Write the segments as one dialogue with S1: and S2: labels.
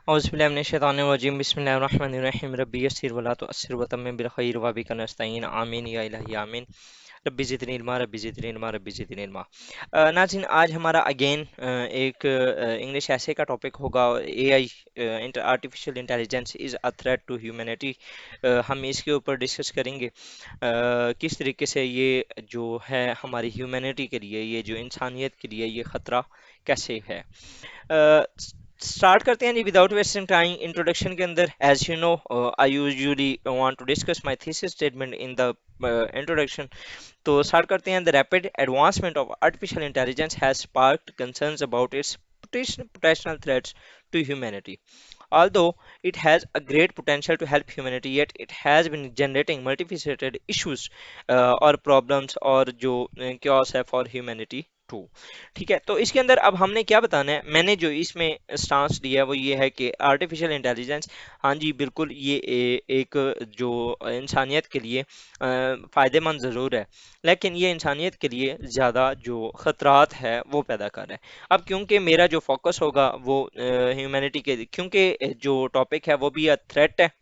S1: औज़ुबिल्लाहि बिस्मिल्लाहिर्रहमानिर्रहीम रब्बि यस्सिर वला तुअस्सिर वतम्मिम बिल खैर व बिका नस्तईन आमीन या इलाही आमीन रब्बि ज़िदनी इल्मा रब्बि ज़िदनी इल्मा रब्बि ज़िदनी इल्मा। नाज़रीन, आज हमारा अगेन एक इंग्लिश ऐसे का टॉपिक होगा, AI artificial intelligence is a threat to humanity. हम इसके ऊपर डिस्कस करेंगे किस तरीके से ये जो है हमारी ह्यूमैनिटी के लिए, ये जो इंसानियत के लिए ये ख़तरा कैसे है। स्टार्ट करते हैं जी विदाउट वेस्टिंग टाइम। इंट्रोडक्शन के अंदर as you know I usually want to discuss my thesis statement in the introduction. तो स्टार्ट करते हैं। The rapid advancement of artificial intelligence has sparked concerns about its potential threats to humanity. Although it has a great potential to help humanity, yet it has been generating multifaceted issues or problems और जो chaos है for humanity too. ठीक है, तो इसके अंदर अब हमने क्या बताना है। मैंने जो इसमें स्टांस लिया है वो ये है कि आर्टिफिशियल इंटेलिजेंस, हाँ जी बिल्कुल, ये एक जो इंसानियत के लिए फ़ायदेमंद ज़रूर है, लेकिन ये इंसानियत के लिए ज़्यादा जो ख़तरात है वो पैदा कर रहा है। अब क्योंकि मेरा जो फोकस होगा वो ह्यूमैनिटी के, क्योंकि जो टॉपिक है वो भी थ्रेट है,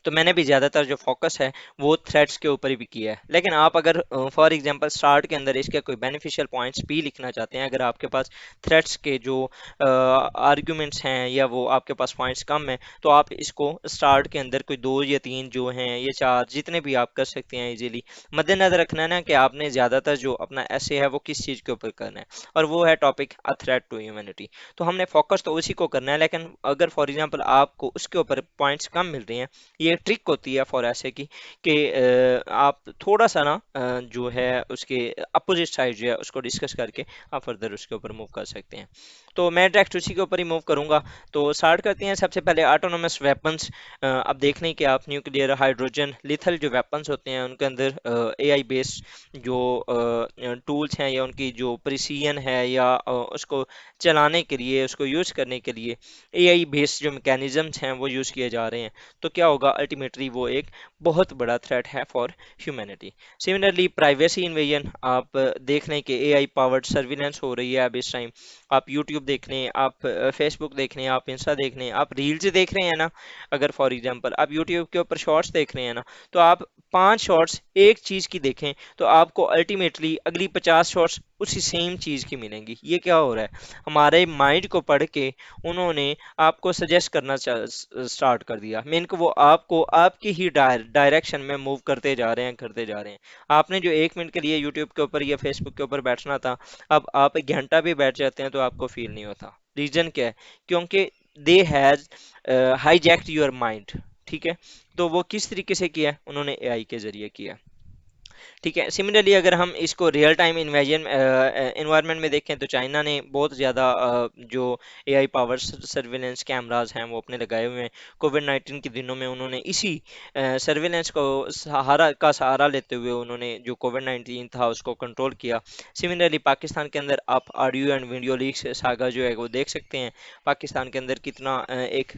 S1: तो मैंने भी ज़्यादातर जो फोकस है वो थ्रेड्स के ऊपर ही भी किया है। लेकिन आप अगर फॉर एग्जांपल स्टार्ट के अंदर इसके कोई बेनिफिशियल पॉइंट्स भी लिखना चाहते हैं, अगर आपके पास थ्रेड्स के जो आर्ग्यूमेंट्स हैं या वो आपके पास पॉइंट्स कम हैं, तो आप इसको स्टार्ट के अंदर कोई दो या तीन जो हैं या चार, जितने भी आप कर सकते हैं इजीली। मद्देनजर रखना है ना कि आपने ज़्यादातर जो अपना ऐसे है वो किस चीज़ के ऊपर करना है, और वो है topic a threat to humanity. तो हमने फोकस तो उसी को करना है, लेकिन अगर फॉर एग्जांपल आपको उसके ऊपर पॉइंट्स कम मिल रही हैं, ये ट्रिक होती है फॉर ऐसे की कि आप थोड़ा सा ना जो है उसके अपोजिट साइड जो है उसको डिस्कस करके आप फर्दर उसके ऊपर मूव कर सकते हैं। तो मैं डायरेक्ट उसी के ऊपर ही मूव करूंगा। तो स्टार्ट करते हैं। सबसे पहले ऑटोनोमस वेपन्स। अब देख लें कि आप न्यूक्लियर, हाइड्रोजन, लिथल जो वेपन्स होते हैं उनके अंदर एआई बेस्ड जो टूल्स हैं या उनकी जो प्रिसीजन है या उसको चलाने के लिए, उसको यूज़ करने के लिए एआई बेस्ड जो मैकेनिज्म्स हैं वो यूज़ किए जा रहे हैं। तो क्या होगा, अल्टीमेटली वो एक बहुत बड़ा थ्रेट है for humanity. Similarly privacy invasion, आप देख लें कि एआई पावर्ड सर्विलेंस हो रही है अब इस टाइम। आप यूट्यूब देख लें, आप फेसबुक देख लें, आप इंस्टा देख लें, आप रील्स देख रहे हैं ना, अगर फॉर एग्जांपल आप यूट्यूब के ऊपर शॉर्ट्स देख रहे हैं ना, तो आप 5 शॉर्ट्स एक चीज़ की देखें तो आपको अल्टीमेटली अगली 50 शॉर्ट्स उसी सेम चीज़ की मिलेंगी। ये क्या हो रहा है, हमारे माइंड को पढ़ के उन्होंने आपको सजेस्ट करना स्टार्ट कर दिया। मीन को वो आपको आपकी ही डायरेक्शन में मूव करते जा रहे हैं, करते जा रहे हैं। आपने जो 1 मिनट के लिए यूट्यूब के ऊपर या फेसबुक के ऊपर बैठना था, अब आप 1 घंटा भी बैठ जाते हैं तो आपको फील नहीं होता। रीजन क्या है, क्योंकि they has hijacked your mind. ठीक है, तो वो किस तरीके से किया है, उन्होंने एआई के जरिए किया। ठीक है, सिमिलरली अगर हम इसको रियल टाइम इन्वेजन इन्वायरमेंट में देखें तो चाइना ने बहुत ज़्यादा जो एआई पावर सर्विलेंस कैमराज हैं वो अपने लगाए हुए हैं। कोविड 19 के दिनों में उन्होंने इसी सर्विलेंस को सहारा लेते हुए उन्होंने जो कोविड 19 था उसको कंट्रोल किया। सिमिलरली पाकिस्तान के अंदर आप audio and video leaks saga जो है वो देख सकते हैं। पाकिस्तान के अंदर कितना एक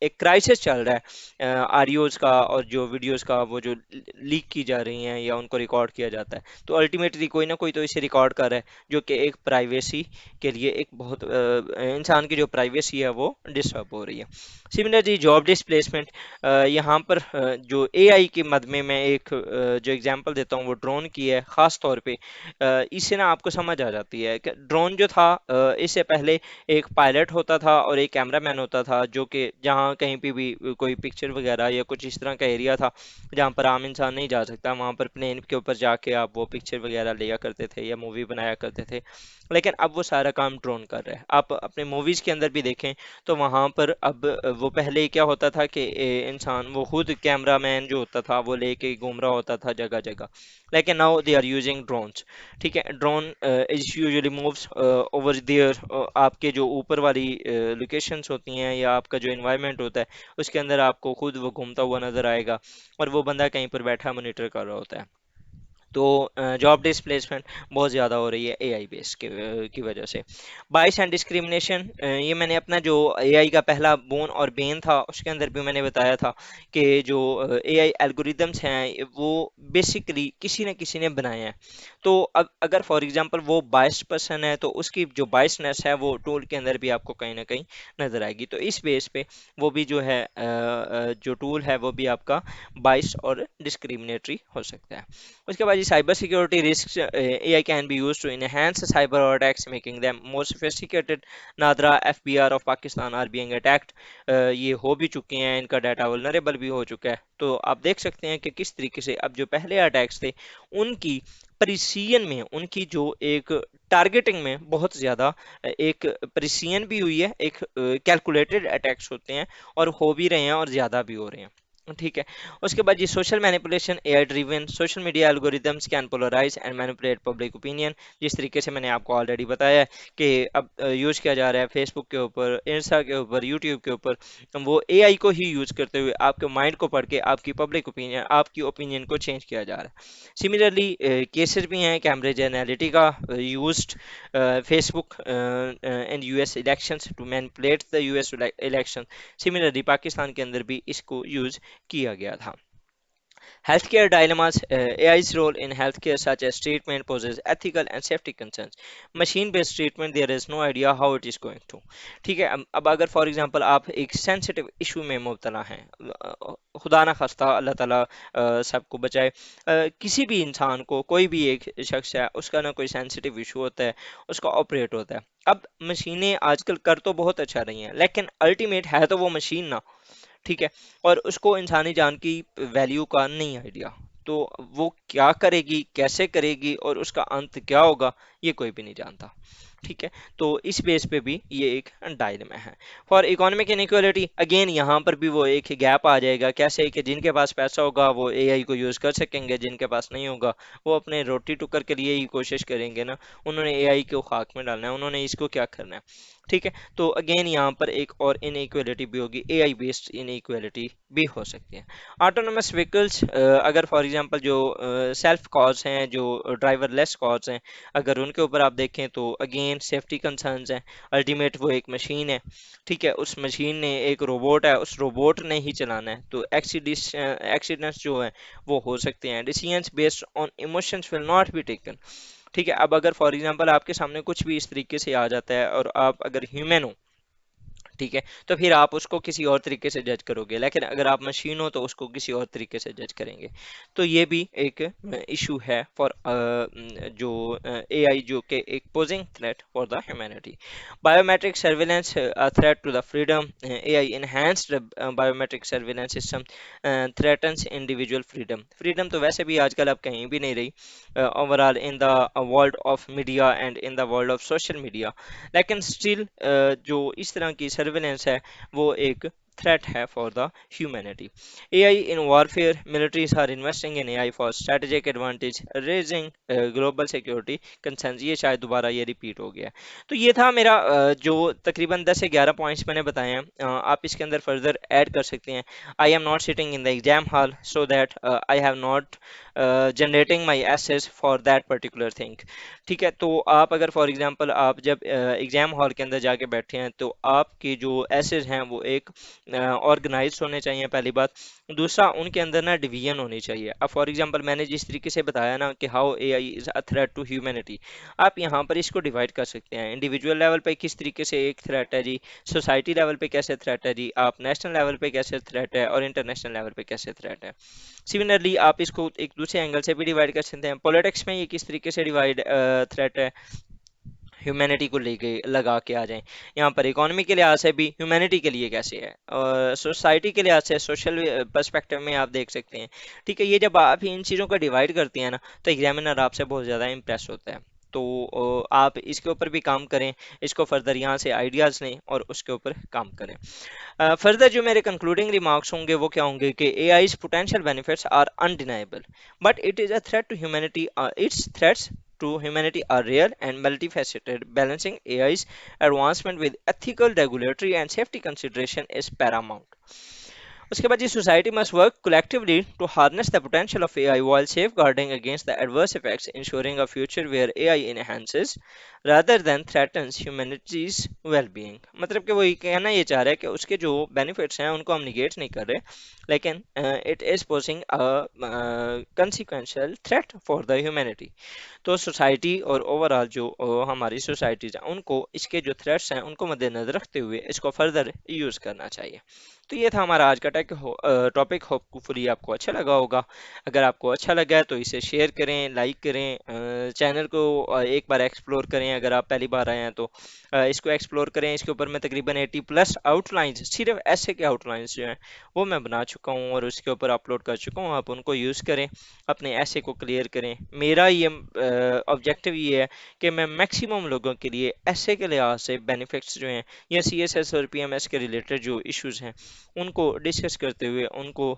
S1: क्राइसिस चल रहा है ऑडियोज़ का, और जो वीडियोज़ का वो जो लीक की जा रही हैं या उनको रिकॉर्ड किया जाता है, तो अल्टीमेटली कोई ना कोई तो इसे रिकॉर्ड कर रहा है, जो कि एक प्राइवेसी के लिए एक बहुत इंसान की जो प्राइवेसी है वो डिस्टर्ब हो रही है। सिमिलरली जॉब डिस्प्लेसमेंट, यहाँ पर जो एआई के मद में मैं एक जो एग्जांपल देता हूँ वो ड्रोन की है ख़ास तौर पे। इससे ना आपको समझ आ जाती है कि ड्रोन जो था इससे पहले एक पायलट होता था और एक कैमरामैन होता था, जो कि जहाँ कहीं पे भी कोई पिक्चर वगैरह या कुछ इस तरह का एरिया था जहाँ पर आम इंसान नहीं जा सकता, वहाँ पर प्लेन के ऊपर जाके आप वो पिक्चर वगैरह लिया करते थे या मूवी बनाया करते थे। लेकिन अब वो सारा काम ड्रोन कर रहा है। आप अपने मूवीज़ के अंदर भी देखें तो वहाँ पर अब वो पहले क्या होता था कि इंसान वो खुद कैमरामैन जो होता था वो लेके घूम रहा होता था जगह जगह, लेकिन now they are using drones. ठीक है, drone is usually moves over there, आपके जो ऊपर वाली लोकेशंस होती हैं या आपका जो इन्वायरमेंट होता है उसके अंदर आपको खुद वो घूमता हुआ नजर आएगा, और वो बंदा कहीं पर बैठा मॉनिटर कर रहा होता है। तो जॉब डिस्प्लेसमेंट बहुत ज़्यादा हो रही है एआई बेस की वजह से। बाइस एंड डिस्क्रिमिनेशन, ये मैंने अपना जो एआई का पहला बोन और बेन था उसके अंदर भी मैंने बताया था कि जो एआई एल्गोरिदम्स हैं वो बेसिकली किसी न किसी ने बनाए हैं। तो अब अगर फॉर एग्जांपल वो बाइस्ड पर्सन है तो उसकी जो बाइसनेस है वो टूल के अंदर भी आपको कहीं ना कहीं नजर आएगी। तो इस बेस पे वो भी जो है जो टूल है वो भी आपका बाइस और डिस्क्रिमिनेटरी हो सकता है। उसके बाद ये cyber security risk, AI can be used to enhance cyber attacks making them more sophisticated. NADRA FBR of Pakistan are being attacked, ये हो भी चुके हैं, इनका डाटा वल्नरेबल भी हो चुका है। तो आप देख सकते हैं कि किस तरीके से अब जो पहले अटैक्स थे उनकी प्रिसीजन में, उनकी जो एक टारगेटिंग में बहुत ज़्यादा एक प्रिसीजन भी हुई है, एक कैलकुलेटेड अटैक्स होते हैं और हो भी रहे हैं और ज़्यादा भी हो रहे हैं। ठीक है। उसके बाद ये social manipulation, AI driven social media algorithms can polarise and manipulate public opinion. जिस तरीके से मैंने आपको ऑलरेडी बताया है कि अब यूज़ किया जा रहा है फेसबुक के ऊपर, इंस्टा के ऊपर, यूट्यूब के ऊपर, वो एआई को ही यूज़ करते हुए आपके माइंड को पढ़ के आपकी पब्लिक ओपिनियन, आपकी ओपिनियन को चेंज किया जा रहा है। सिमिलरली केसेस भी हैं Cambridge Analytica used Facebook and US elections to manipulate the US election. Similarly Pakistan के अंदर भी इसको यूज़ किया गया था। Healthcare dilemmas, AI's role in healthcare such as treatment poses ethical and safety concerns. Machine-based treatment, there is no idea how it is going to. ठीक है। अब अगर फॉर एग्जांपल आप एक सेंसिटिव इशू में मुब्तला हैं, खुदा ना खास्ता अल्लाह ताला सबको बचाए, किसी भी इंसान को, कोई भी एक शख्स है उसका ना कोई सेंसिटिव इशू होता है, उसका ऑपरेट होता है। अब मशीनें आजकल कर तो बहुत अच्छा रही हैं लेकिन अल्टीमेट है तो वो मशीन ना। ठीक है। और उसको इंसानी जान की वैल्यू का नहीं आइडिया, तो वो क्या करेगी, कैसे करेगी और उसका अंत क्या होगा ये कोई भी नहीं जानता। ठीक है। तो इस बेस पे भी ये एक डायलेमा है। फॉर इकोनॉमिक इनइक्वालिटी, अगेन यहाँ पर भी वो एक गैप आ जाएगा। कैसे कि जिनके पास पैसा होगा वो एआई को यूज़ कर सकेंगे, जिनके पास नहीं होगा वो अपने रोटी टुकर के लिए ही कोशिश करेंगे ना। उन्होंने एआई को खाक में डालना है, उन्होंने इसको क्या करना है। ठीक है। तो अगेन यहाँ पर एक और इनइक्वालिटी भी होगी, एआई बेस्ड इनइक्वालिटी भी हो सकती है। ऑटोनोमस व्हीकल्स, अगर फॉर एग्जांपल जो सेल्फ कॉज हैं, जो ड्राइवरलेस कॉज हैं, अगर उनके ऊपर आप देखें तो अगेन सेफ्टी कंसर्न्स हैं। अल्टीमेट वो एक मशीन है। ठीक है। उस मशीन ने, एक रोबोट है, उस रोबोट ने ही चलाना है, तो एक्सीडेंट्स जो है वो हो सकते हैं। Decisions based on emotions will not be taken. ठीक है। अब अगर फॉर एग्जांपल आपके सामने कुछ भी इस तरीके से आ जाता है और आप अगर ह्यूमन हो, ठीक है, तो फिर आप उसको किसी और तरीके से जज करोगे, लेकिन अगर आप मशीन हो तो उसको किसी और तरीके से जज करेंगे। तो ये भी एक इशू है फॉर जो एआई, जो कि एक posing threat for the humanity. Biometric surveillance threat to the freedom, AI enhanced biometric surveillance system threatens individual freedom. Freedom तो वैसे भी आजकल अब कहीं भी नहीं रही overall in the world of media and in the world of social media. लेकिन स्टिल जो इस तरह की सर्विलेंस है वो एक थ्रेट है for the humanity. AI in warfare, militaries are investing in AI for strategic advantage, raising global security concerns. ये शायद दोबारा ये रिपीट हो गया है। तो ये था मेरा जो तकरीबन 10 से 11 पॉइंट्स मैंने बताए हैं। आप इसके अंदर फर्दर ऐड कर सकते हैं। I am not sitting in the exam hall so that I have not generating my essays for that particular thing. ठीक है। तो आप अगर फॉर एग्जांपल आप जब एग्जाम हॉल के अंदर जाके बैठे हैं तो आपके जो एसेस हैं वो एक ऑर्गेनाइज होने चाहिए, पहली बात। दूसरा, उनके अंदर ना डिवीजन होनी चाहिए। अब फॉर एग्जांपल मैंने जिस तरीके से बताया ना कि how AI is a threat to humanity, आप यहाँ पर इसको डिवाइड कर सकते हैं। इंडिविजुअल लेवल पे किस तरीके से एक थ्रेट है जी, सोसाइटी लेवल पे कैसे थ्रेट है जी, आप नेशनल लेवल पे कैसे थ्रेट है और इंटरनेशनल लेवल पे कैसे थ्रेट है। सिमिलरली आप इसको एक दूसरे एंगल से भी डिवाइड कर सकते हैं। पॉलिटिक्स में ये किस तरीके से डिवाइड थ्रेट है, ह्यूमैनिटी को लेके लगा के आ जाएं। यहाँ पर इकोनॉमी के लिहाज से भी ह्यूमैनिटी के लिए कैसे है, और सोसाइटी के लिहाज से सोशल पर्सपेक्टिव में आप देख सकते हैं। ठीक है। ये जब आप इन चीज़ों को डिवाइड करते हैं ना तो एग्जामिनर आपसे बहुत ज़्यादा इम्प्रेस होता है। तो आप इसके ऊपर भी काम करें, इसको फर्दर यहाँ से आइडियाज़ लें और उसके ऊपर काम करें। फर्दर जो मेरे कंक्लूडिंग रिमार्क्स होंगे वो क्या होंगे कि AI's potential benefits are undeniable, but it is a threat to humanity. Its threats to humanity are real and multifaceted. Balancing AI's advancement with ethical, regulatory, and safety consideration is paramount. उसके बाद जी society must work collectively to harness the potential of AI while safeguarding against the adverse effects, ensuring a future where AI enhances rather than threatens humanity's well-being. मतलब कि वो ये कहना ये चाह रहा है कि उसके जो benefits हैं उनको हम negate नहीं कर रहे, लेकिन it is posing a consequential threat for the humanity. तो सोसाइटी और ओवरऑल जो हमारी सोसाइटीज हैं उनको इसके जो थ्रेट्स हैं उनको मद्देनजर रखते हुए इसको फर्दर यूज़ करना चाहिए। तो ये था हमारा आज का टॉपिक। होपफुली आपको अच्छा लगा होगा। अगर आपको अच्छा लगा है तो इसे शेयर करें, लाइक करें, चैनल को एक बार एक्सप्लोर करें। अगर आप पहली बार आए हैं तो इसको एक्सप्लोर करें। इसके ऊपर मैं तकरीबन 80 प्लस आउटलाइंस, सिर्फ ऐसे के आउटलाइंस जो हैं वो मैं बना चुका हूँ और उसके ऊपर अपलोड कर चुका हूँ। आप उनको यूज़ करें, अपने ऐसे को क्लियर करें। मेरा ये ऑब्जेक्टिव ये है कि मैं मैक्सिमम लोगों के लिए ऐसे के लिहाज से बेनिफिट्स जो हैं या सीएसएस और पीएमएस के रिलेटेड जो इश्यूज हैं उनको डिस्कस करते हुए उनको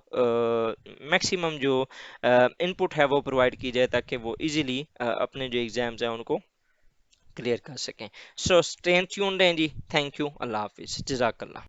S1: मैक्सिमम जो इनपुट है वो प्रोवाइड की जाए ताकि वो इजीली अपने जो एग्जाम्स हैं उनको क्लियर कर सकें। सो स्टे ट्यून्ड हैं जी। Thank you. अल्लाह हाफिज़। जज़ाकल्लाह।